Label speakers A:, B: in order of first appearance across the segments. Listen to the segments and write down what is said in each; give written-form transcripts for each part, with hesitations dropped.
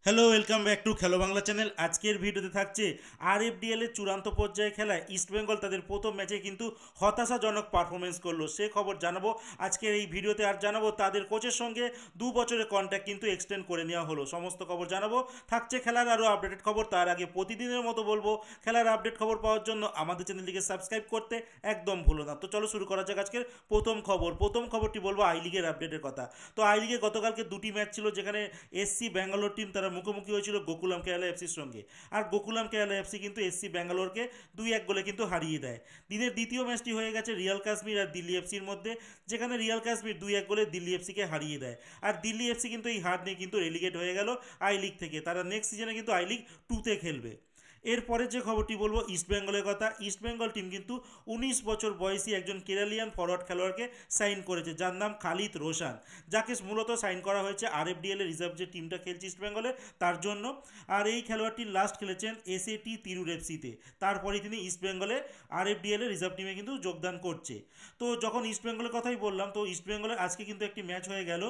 A: Hello, welcome back to খেলো Bangla channel. আজকের ভিডিওতে থাকছে আরএফডিএল এর চূড়ান্ত পর্যায়ে খেলায় ইস্টবেঙ্গল তাদের প্রথম ম্যাচে কিন্তু হতাশাজনক পারফরমেন্স করলো, সে খবর জানাবো আজকের এই ভিডিওতে। আর জানাবো তাদের কোচের সঙ্গে 2 বছরের কন্ট্যাক্ট কিন্তু এক্সটেন্ড করে নেওয়া হলো। সমস্ত খবর জানাবো, থাকছে খেলার আরও আপডেটেড খবর। তার আগে প্রতিদিনের মতো বলবো, খেলার আপডেট খবর পাওয়ার জন্য আমাদের চ্যানেলটিকে সাবস্ক্রাইব করতে একদম ভুলো না। তো চলো শুরু করা যাক আজকের প্রথম খবরটি বলবো আই লিগের আপডেটের কথা। তো আই লিগে গতকালকে দুটি ম্যাচ ছিল, যেখানে এসসি ব্যাঙ্গালোর টিম তারা মুখোমুখি হয়েছিল গোকুলাম কেরালা এফসির সঙ্গে। আর গোকুলাম কেরালা এফসি কিন্তু এসসি ব্যাঙ্গালোরকে 2-1 গোলে কিন্তু হারিয়ে দেয়। দিনের দ্বিতীয় ম্যাচটি হয়ে গেছে রিয়াল কাশ্মীর আর দিল্লি এফসির মধ্যে, যেখানে রিয়াল কাশ্মীর 2-1 গোলে দিল্লি এফসিকে হারিয়ে দেয়। আর দিল্লি এফসি কিন্তু এই হার নিয়ে কিন্তু রেলিগেট হয়ে গেল আই লিগ থেকে। তারা নেক্সট সিজনে কিন্তু আই লিগ 2-তে খেলবে। এরপরে যে খবরটি বলবো ইস্টবেঙ্গলের কথা। ইস্টবেঙ্গল টিম কিন্তু 19 বছর বয়সী একজন কেরালিয়ান ফরওয়ার্ড খেলোয়াড়কে সাইন করেছে, যার নাম খালিদ রোশান, যাকে মূলত সাইন করা হয়েছে আরএফডিএল এর রিজার্ভ যে টিমটা খেলছে ইস্টবেঙ্গলে তার জন্য। আর এই খেলোয়াড়টি লাস্ট খেলেছেন এসএটি তিরুর এফসিতে, তারপরে তিনি ইস্টবেঙ্গলে আরএফডিএল এর রিজার্ভ টিমে কিন্তু যোগদান করছে। তো যখন ইস্টবেঙ্গলের কথাই বললাম, তো ইস্টবেঙ্গলের আজকে কিন্তু একটি ম্যাচ হয়ে গেল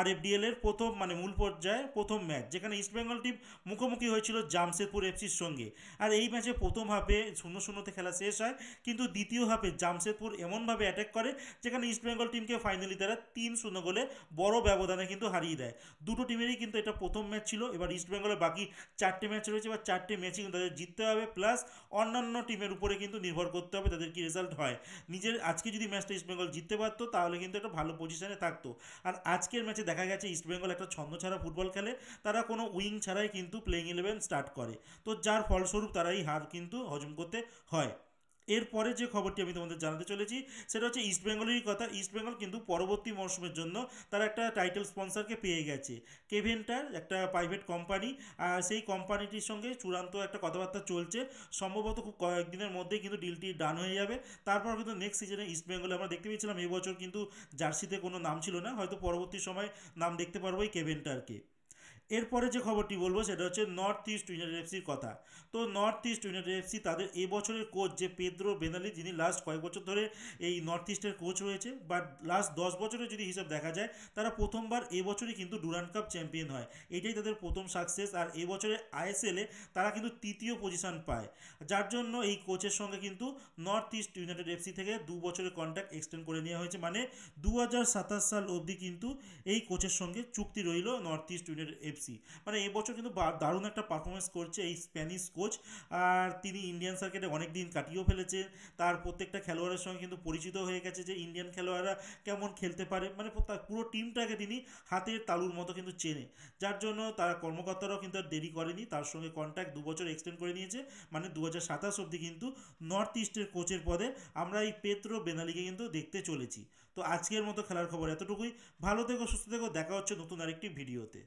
A: আরএফডিএল এর প্রথম মূল পর্যায়ে প্রথম ম্যাচ, যেখানে ইস্টবেঙ্গল টিম মুখোমুখি হয়েছিল জামশেদপুর এফসির সঙ্গে। আর এই ম্যাচে প্রথম হাফে 0-0তে খেলা শেষ হয়, কিন্তু দ্বিতীয় হাফে জামশেদপুর এমনভাবে অ্যাটাক করে যেখানে ইস্টবেঙ্গল টিমকে ফাইনালি তারা 3-0 গোলে বড় ব্যবধানে কিন্তু হারিয়ে দেয়। দুটো টিমেরই কিন্তু এটা প্রথম ম্যাচ ছিল। এবার ইস্টবেঙ্গলের বাকি 4টে ম্যাচ রয়েছে, বা 4টে ম্যাচই কিন্তু তাদের জিততে হবে, প্লাস অন্যান্য টিমের উপরে কিন্তু নির্ভর করতে হবে তাদের কি রেজাল্ট হয়। নিজের আজকে যদি ম্যাচটা ইস্টবেঙ্গল জিততে পারতো তাহলে কিন্তু একটা ভালো পজিশনে থাকতো। আর আজকের ম্যাচে দেখা গেছে ইস্টবেঙ্গল একটা ছন্দ ছাড়া ফুটবল খেলে, তারা কোনো উইং ছাড়াই কিন্তু প্লেইং ইলেভেন স্টার্ট করে। তো যার ফলস্বরূপ তারা এই হার কিন্তু হজম করতে হয়। এরপরে যে খবরটি আমি তোমাদের জানাতে চলেছি সেটা হচ্ছে ইস্টবেঙ্গলেরই কথা। ইস্টবেঙ্গল কিন্তু পরবর্তী মরশুমের জন্য তারা একটা টাইটেল স্পন্সরকে পেয়ে গেছে, কেভেন্টার, একটা প্রাইভেট কোম্পানি। আর সেই কোম্পানিটির সঙ্গে চূড়ান্ত একটা কথাবার্তা চলছে, সম্ভবত খুব কয়েকদিনের মধ্যেই কিন্তু ডিলটি ডান হয়ে যাবে। তারপর কিন্তু নেক্সট সিজনে ইস্টবেঙ্গলে আমরা দেখতে পেয়েছিলাম এবছর কিন্তু জার্সিতে কোনো নাম ছিল না, হয়তো পরবর্তী সময় নাম দেখতে পারবো এই কেভেন্টারকে। এরপরে যে খবরটি বলবো সেটা হচ্ছে নর্থ ইস্ট ইউনাইটেড এফসির কথা। তো নর্থ ইস্ট ইউনাইটেড এফসি তাদের এবছরের কোচ যে পেদ্রো বেনালি, যিনি লাস্ট কয়েক বছর ধরে এই নর্থ ইস্টের কোচ রয়েছে, বাট লাস্ট 10 বছরের যদি হিসাব দেখা যায়, তারা প্রথমবার এবছরই কিন্তু ডুরান্ড কাপ চ্যাম্পিয়ন হয়। এটাই তাদের প্রথম সাকসেস। আর এবছরে আইএসএলে তারা কিন্তু তৃতীয় পজিশন পায়, যার জন্য এই কোচের সঙ্গে কিন্তু নর্থ ইস্ট ইউনাইটেড এফসি থেকে 2 বছরের কন্ট্রাক্ট এক্সটেন্ড করে নেওয়া হয়েছে। মানে 2027 সাল অবধি কিন্তু এই কোচের সঙ্গে চুক্তি রইল নর্থ ইস্ট ইউনাইটেড এফসি। মানে এবছর কিন্তু দারুণ একটা পারফরমেন্স করছে এই স্প্যানিশ কোচ। আর তিনি ইন্ডিয়ান সার্কিটে অনেক দিন কাটিয়েও ফেলেছে, তার প্রত্যেকটা খেলোয়াড়ের সঙ্গে কিন্তু পরিচিত হয়ে গেছে যে ইন্ডিয়ান খেলোয়াড়রা কেমন খেলতে পারে। মানে তার পুরো টিমটাকে তিনি হাতের তালুর মতো কিন্তু চেনে, যার জন্য তারা কর্মকর্তারাও কিন্তু আর দেরি করেনি, তার সঙ্গে কন্ট্যাক্ট 2 বছর এক্সটেন্ড করে নিয়েছে। মানে 2027 অবধি কিন্তু নর্থ ইস্টের কোচের পদে আমরা এই পেদ্রো বেনালিকে কিন্তু দেখতে চলেছি। তো আজকের মতো খেলার খবর এতটুকুই। ভালো থেকো, সুস্থ থেকো, দেখা হচ্ছে নতুন আরেকটি ভিডিওতে।